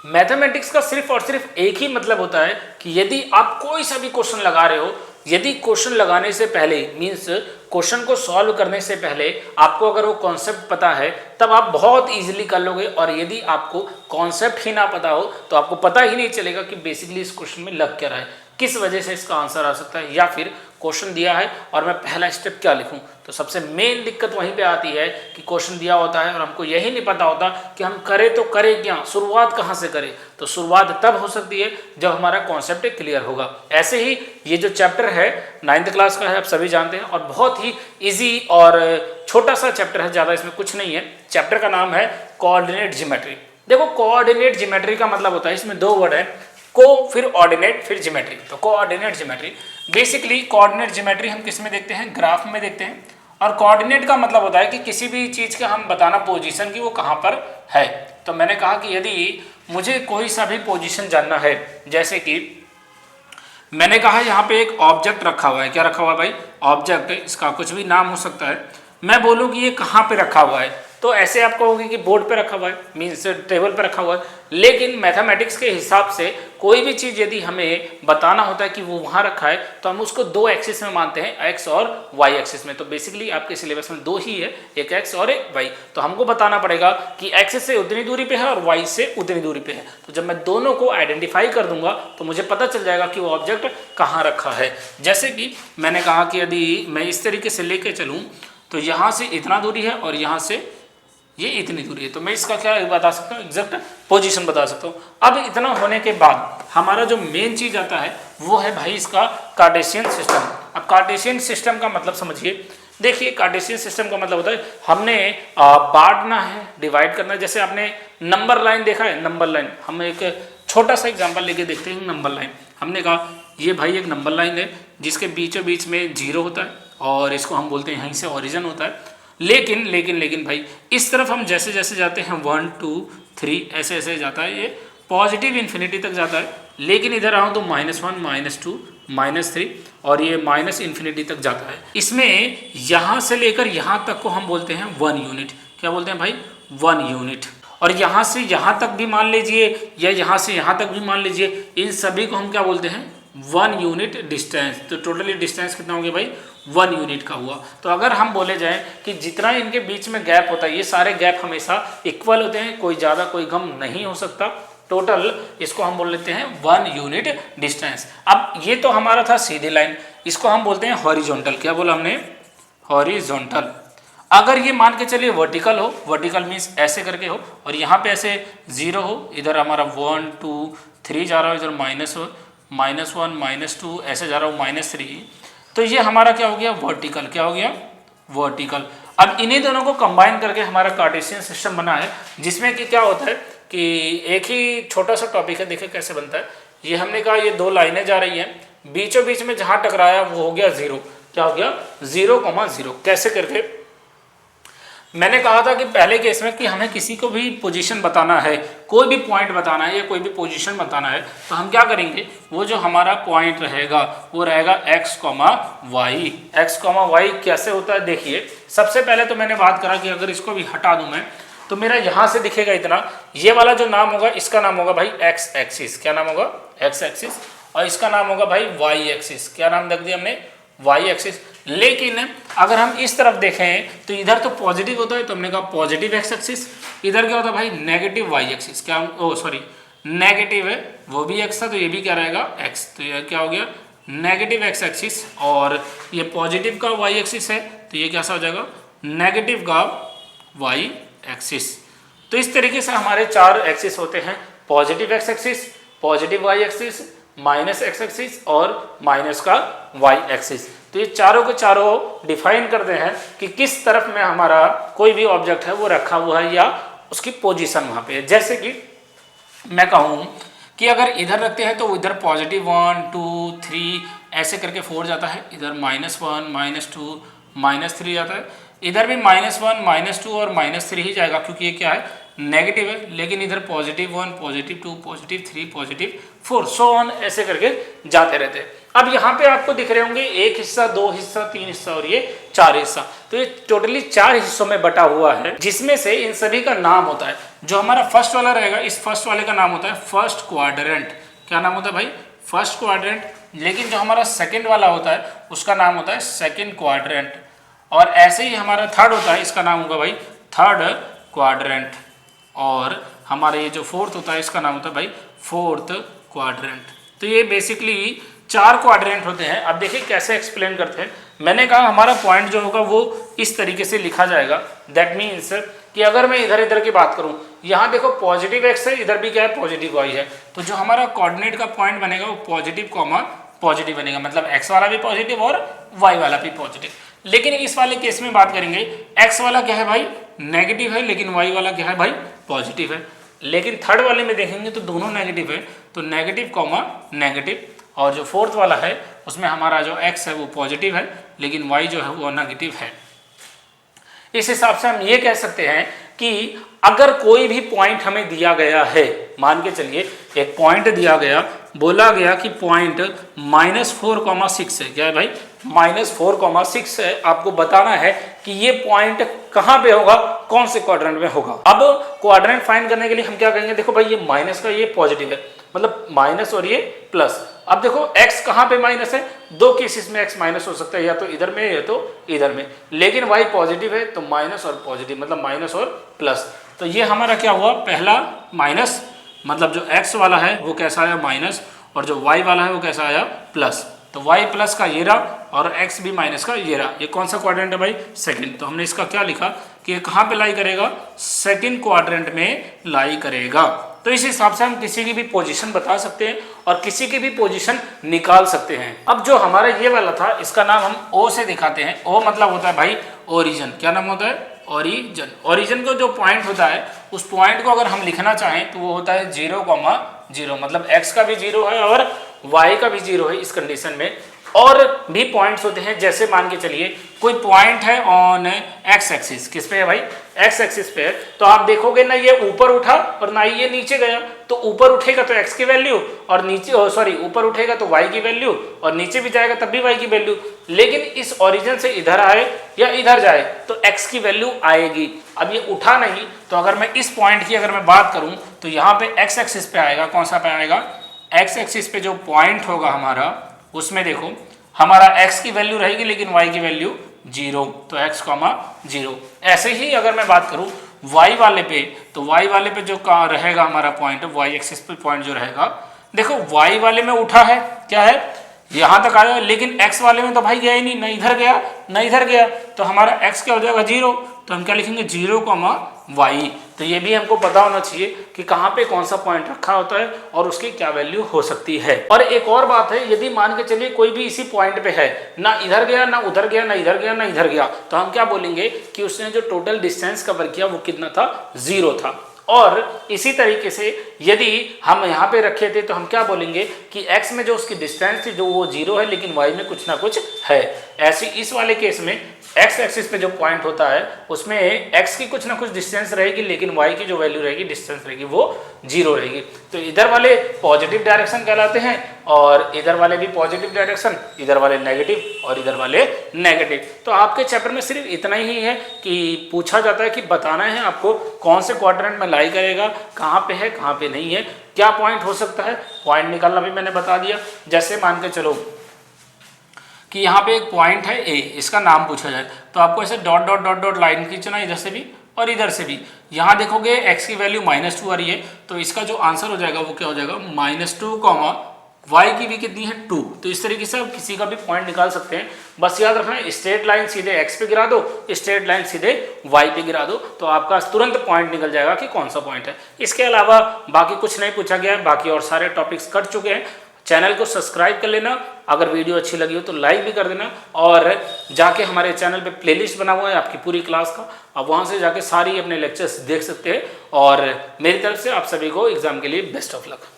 Mathematics का सिर्फ और सिर्फ एक ही मतलब होता है कि यदि आप कोई सा भी क्वेश्चन लगा रहे हो, यदि क्वेश्चन लगाने से पहले मीन्स क्वेश्चन को सॉल्व करने से पहले आपको अगर वो कॉन्सेप्ट पता है तब आप बहुत इजीली कर लोगे, और यदि आपको कॉन्सेप्ट ही ना पता हो तो आपको पता ही नहीं चलेगा कि बेसिकली इस क्वेश्चन में लग क्या रहा है, किस वजह से इसका आंसर आ सकता है, या फिर क्वेश्चन दिया है और मैं पहला स्टेप क्या लिखूं। तो सबसे मेन दिक्कत वहीं पे आती है कि क्वेश्चन दिया होता है और हमको यही नहीं पता होता कि हम करें तो करें क्या, शुरुआत कहाँ से करें। तो शुरुआत तब हो सकती है जब हमारा कॉन्सेप्ट क्लियर होगा। ऐसे ही ये जो चैप्टर है 9th क्लास का है, आप सभी जानते हैं, और बहुत ही ईजी और छोटा सा चैप्टर है, ज़्यादा इसमें कुछ नहीं है। चैप्टर का नाम है कोऑर्डिनेट ज्योमेट्री। देखो कोऑर्डिनेट ज्योमेट्री का मतलब होता है, इसमें दो वर्ड है, को फिर ऑर्डिनेट फिर ज्योमेट्री। तो coordinate geometry, basically coordinate geometry हम किस में देखते हैं, ग्राफ में देखते हैं। और कोऑर्डिनेट का मतलब होता है कि किसी भी चीज़ का हम बताना पोजीशन की वो कहाँ पर है। तो मैंने कहा कि यदि मुझे कोई सा भी पोजीशन जानना है, जैसे कि मैंने कहा यहाँ पे एक ऑब्जेक्ट रखा हुआ है, क्या रखा हुआ है भाई, ऑब्जेक्ट, इसका कुछ भी नाम हो सकता है। मैं बोलूँ कि ये कहाँ पे रखा हुआ है, तो ऐसे आप कहोगे कि बोर्ड पे रखा हुआ है, मीन्स टेबल पे रखा हुआ है। लेकिन मैथमेटिक्स के हिसाब से कोई भी चीज़ यदि हमें बताना होता है कि वो वहाँ रखा है तो हम उसको दो एक्सिस में मानते हैं, एक्स और वाई एक्सिस में। तो बेसिकली आपके सिलेबस में दो ही है, एक एक्स और एक वाई। तो हमको बताना पड़ेगा कि एक्स से उतनी दूरी पे है और वाई से उतनी दूरी पे है। तो जब मैं दोनों को आइडेंटिफाई कर दूंगा तो मुझे पता चल जाएगा कि वो ऑब्जेक्ट कहाँ रखा है। जैसे कि मैंने कहा कि यदि मैं इस तरीके से लेके चलूँ तो यहाँ से इतना दूरी है और यहाँ से ये इतनी दूरी है, तो मैं इसका क्या बता सकता हूँ, एग्जैक्ट पोजीशन बता सकता हूँ। अब इतना होने के बाद हमारा जो मेन चीज़ आता है वो है भाई इसका कार्टेशियन सिस्टम। अब कार्टेशियन सिस्टम का मतलब समझिए, देखिए कार्टेशियन सिस्टम का मतलब होता है हमने बांटना है, डिवाइड करना है। जैसे आपने नंबर लाइन देखा है, नंबर लाइन, हम एक छोटा सा एग्जाम्पल लेके देखते हैं। नंबर लाइन, हमने कहा ये भाई एक नंबर लाइन है जिसके बीचों बीच में जीरो होता है और इसको हम बोलते हैं यहीं से ओरिजिन होता है। लेकिन भाई इस तरफ हम जैसे जैसे जाते हैं 1 2 3 ऐसे ऐसे जाता है, ये पॉजिटिव इन्फिनिटी तक जाता है। लेकिन इधर आऊँ तो -1 -2 -3 और ये माइनस इन्फिनिटी तक जाता है। इसमें यहाँ से लेकर यहाँ तक को हम बोलते हैं 1 यूनिट। क्या बोलते हैं भाई, 1 यूनिट। और यहाँ से यहाँ तक भी मान लीजिए या यहाँ से यहाँ तक भी मान लीजिए, इन सभी को हम क्या बोलते हैं, 1 यूनिट डिस्टेंस। तो टोटली डिस्टेंस कितना हो गया भाई, 1 यूनिट का हुआ। तो अगर हम बोले जाएं कि जितना इनके बीच में गैप होता है, ये सारे गैप हमेशा इक्वल होते हैं, कोई ज़्यादा कोई कम नहीं हो सकता। टोटल इसको हम बोल लेते हैं 1 यूनिट डिस्टेंस। अब ये तो हमारा था सीधी लाइन, इसको हम बोलते हैं हॉरिजॉन्टल। क्या बोला हमने, हॉरिजॉन्टल। अगर ये मान के चलिए वर्टिकल हो, वर्टिकल मीन्स ऐसे करके हो और यहाँ पे ऐसे 0 हो, इधर हमारा 1 2 3 जा रहा हो, इधर -1 -2 ऐसे जा रहा हो -3, तो ये हमारा क्या हो गया, वर्टिकल। क्या हो गया, वर्टिकल। अब इन्हीं दोनों को कंबाइन करके हमारा कार्टेशियन सिस्टम बना है, जिसमें कि क्या होता है कि एक ही छोटा सा टॉपिक है, देखिए कैसे बनता है। ये हमने कहा ये दो लाइनें जा रही हैं, बीचों बीच में जहाँ टकराया वो हो गया 0। क्या हो गया, 0,0। कैसे करके, मैंने कहा था कि पहले केस में कि हमें किसी को भी पोजीशन बताना है, कोई भी पॉइंट बताना है या कोई भी पोजीशन बताना है, तो हम क्या करेंगे, वो जो हमारा पॉइंट रहेगा वो रहेगा x, y। x, y कैसे होता है, देखिए सबसे पहले तो मैंने बात करा कि अगर इसको भी हटा दूं मैं तो मेरा यहाँ से दिखेगा इतना, ये वाला जो नाम होगा इसका नाम होगा भाई x एक्सिस। क्या नाम होगा, x एक्सिस। और इसका नाम होगा भाई y एक्सिस। क्या नाम रख दिया हमने, y एक्सिस। लेकिन अगर हम इस तरफ देखें तो इधर तो पॉजिटिव होता है, तो हमने कहा पॉजिटिव x एक्सिस। इधर क्या होता है भाई, नेगेटिव y एक्सिस। क्या, ओ सॉरी, नेगेटिव है, वो भी x था तो ये भी क्या रहेगा, x। तो ये क्या हो गया, नेगेटिव x एक्सिस। और ये पॉजिटिव का y एक्सिस है तो ये कैसा हो जाएगा, नेगेटिव का y एक्सिस। तो इस तरीके से हमारे 4 एक्सिस होते हैं, positive x axis, positive y axis, minus x axis और माइनस का y एक्सिस। तो ये चारों के चारों डिफाइन करते हैं कि किस तरफ में हमारा कोई भी ऑब्जेक्ट है वो रखा हुआ है या उसकी पोजीशन वहाँ पे है। जैसे कि मैं कहूँ कि अगर इधर रखते हैं तो इधर पॉजिटिव 1 2 3 ऐसे करके 4 जाता है, इधर -1 -2 -3 जाता है, इधर भी -1 -2 और -3 ही जाएगा क्योंकि ये क्या है, नेगेटिव है। लेकिन इधर +1 +2 +3 +4 सो ऑन ऐसे करके जाते रहते हैं। अब यहाँ पे आपको दिख रहे होंगे एक हिस्सा, 2 हिस्सा, 3 हिस्सा और ये 4 हिस्सा। तो ये टोटली 4 हिस्सों में बटा हुआ है, जिसमें से इन सभी का नाम होता है, जो हमारा फर्स्ट वाला रहेगा इस फर्स्ट वाले का नाम होता है फर्स्ट क्वाड्रेंट। क्या नाम होता है भाई? First quadrant. लेकिन जो हमारा सेकंड वाला होता है उसका नाम होता है सेकंड क्वाड्रेंट। और ऐसे ही हमारा थर्ड होता है, इसका नाम होगा भाई थर्ड क्वाड्रेंट। और हमारा ये जो फोर्थ होता है इसका नाम होता है भाई फोर्थ क्वाड्रेंट। तो ये बेसिकली 4 क्वाड्रेंट होते हैं। अब देखिए कैसे एक्सप्लेन करते हैं। मैंने कहा हमारा पॉइंट जो होगा वो इस तरीके से लिखा जाएगा। दैट मीन्स कि अगर मैं इधर इधर की बात करूं, यहाँ देखो पॉजिटिव एक्स है, इधर भी क्या है पॉजिटिव वाई है, तो जो हमारा कोऑर्डिनेट का पॉइंट बनेगा वो पॉजिटिव कॉमा पॉजिटिव बनेगा, मतलब एक्स वाला भी पॉजिटिव और वाई वाला भी पॉजिटिव। लेकिन इस वाले केस में बात करेंगे, एक्स वाला क्या है भाई नेगेटिव है, लेकिन वाई वाला क्या है भाई पॉजिटिव है। लेकिन थर्ड वाले में देखेंगे तो दोनों नेगेटिव है, तो नेगेटिव कॉमा नेगेटिव। और जो फोर्थ वाला है उसमें हमारा जो एक्स है वो पॉजिटिव है, लेकिन वाई जो है वो नेगेटिव है। इस हिसाब से हम ये कह सकते हैं कि अगर कोई भी पॉइंट हमें दिया गया है, मान के चलिए एक पॉइंट दिया गया, बोला गया कि पॉइंट -4,6 है। क्या है भाई? -4,6 है। आपको बताना है कि ये पॉइंट कहाँ पे होगा, कौन से क्वाड्रेंट में होगा। अब क्वाड्रेंट फाइंड करने के लिए हम क्या करेंगे, देखो भाई ये माइनस का ये पॉजिटिव है, मतलब माइनस और ये प्लस। अब देखो x कहाँ पे माइनस है, 2 केसेस में x माइनस हो सकता है, या तो इधर में या तो इधर में। लेकिन y पॉजिटिव है तो माइनस और पॉजिटिव, मतलब माइनस और प्लस। तो ये हमारा क्या हुआ, पहला माइनस, मतलब जो x वाला है वो कैसा आया माइनस, और जो y वाला है वो कैसा आया प्लस। तो y प्लस का ये रहा और x भी माइनस का ये रहा। ये कौन सा क्वाड्रेंट है भाई? सेकंड। तो हमने इसका क्या लिखा कि ये कहाँ पे लाई करेगा, सेकंड क्वाड्रेंट में लाई करेगा। तो इस हिसाब से हम किसी की भी पोजीशन बता सकते हैं और किसी की भी पोजीशन निकाल सकते हैं। अब जो हमारा ये वाला था इसका नाम हम O से दिखाते हैं। O मतलब होता है भाई ओरिजिन। क्या नाम होता है? ओरिजिन। ओरिजिन को जो पॉइंट होता है उस पॉइंट को अगर हम लिखना चाहें तो वो होता है 0,0, मतलब x का भी 0 है और y का भी 0 है इस कंडीशन में। और भी पॉइंट्स होते हैं, जैसे मान के चलिए कोई पॉइंट है ऑन एक्स एक्सिस। किस पे है भाई? एक्स एक्सिस पे है। तो आप देखोगे ना ये ऊपर उठा और ना ये नीचे गया। तो ऊपर उठेगा तो एक्स की वैल्यू और नीचे ऊपर उठेगा तो वाई की वैल्यू, और नीचे भी जाएगा तब भी वाई की वैल्यू। लेकिन इस ओरिजिन से इधर आए या इधर जाए तो एक्स की वैल्यू आएगी। अब ये उठा नहीं, तो अगर मैं इस पॉइंट की अगर मैं बात करूं तो यहाँ पे एक्स एक्सिस पे आएगा। कौन सा पे आएगा? एक्स एक्सिस पे जो पॉइंट होगा हमारा उसमें देखो हमारा x की वैल्यू रहेगी लेकिन y की वैल्यू 0, तो x, 0। ऐसे ही अगर मैं बात करूं y वाले पे, तो y वाले पे जो रहेगा हमारा पॉइंट, y एक्सिस पे पॉइंट जो रहेगा, देखो y वाले में उठा है, क्या है यहां तक आया, लेकिन x वाले में तो भाई गया ही नहीं, ना इधर गया ना इधर गया, तो हमारा x क्या हो जाएगा 0। तो हम क्या लिखेंगे 0, y। तो ये भी हमको पता होना चाहिए कि कहाँ पे कौन सा पॉइंट रखा होता है और उसकी क्या वैल्यू हो सकती है। और एक और बात है, यदि मान के चलिए कोई भी इसी पॉइंट पे है, ना इधर गया ना उधर गया, ना इधर गया ना इधर गया, तो हम क्या बोलेंगे कि उसने जो टोटल डिस्टेंस कवर किया वो कितना था, 0 था। और इसी तरीके से यदि हम यहाँ पे रखे थे तो हम क्या बोलेंगे कि x में जो उसकी डिस्टेंस थी जो वो 0 है, लेकिन y में कुछ ना कुछ है। ऐसे इस वाले केस में x एक्सिस पे जो पॉइंट होता है उसमें x की कुछ ना कुछ डिस्टेंस रहेगी, लेकिन y की जो वैल्यू रहेगी, डिस्टेंस रहेगी, वो 0 रहेगी। तो इधर वाले पॉजिटिव डायरेक्शन कहलाते हैं और इधर वाले भी पॉजिटिव डायरेक्शन, इधर वाले नेगेटिव और इधर वाले नेगेटिव। तो आपके चैप्टर में सिर्फ इतना ही है कि पूछा जाता है कि बताना है आपको कौन से क्वाड्रेंट में लाई करेगा, कहाँ पे है कहाँ पे नहीं है, क्या पॉइंट हो सकता है। पॉइंट निकालना भी मैंने बता दिया। जैसे मान के चलो कि यहाँ पे एक पॉइंट है ए, इसका नाम पूछा जाए तो आपको ऐसे dot dot dot dot line खींचना, इधर से भी और इधर से भी। यहाँ देखोगे x की वैल्यू -2 आ रही है, तो इसका जो आंसर हो जाएगा वो क्या हो जाएगा -2, y की भी कितनी है 2। तो इस तरीके से आप किसी का भी पॉइंट निकाल सकते हैं। बस याद रखना स्ट्रेट लाइन सीधे x पे गिरा दो, स्ट्रेट लाइन सीधे y पे गिरा दो, तो आपका तुरंत पॉइंट निकल जाएगा कि कौन सा पॉइंट है। इसके अलावा बाकी कुछ नहीं पूछा गया है, बाकी और सारे टॉपिक्स कर चुके हैं। चैनल को सब्सक्राइब कर लेना, अगर वीडियो अच्छी लगी हो तो लाइक भी कर देना, और जाके हमारे चैनल पे प्लेलिस्ट बना हुआ है आपकी पूरी क्लास का, आप वहाँ से जाके सारी अपने लेक्चर्स देख सकते हैं। और मेरी तरफ से आप सभी को एग्जाम के लिए बेस्ट ऑफ लक।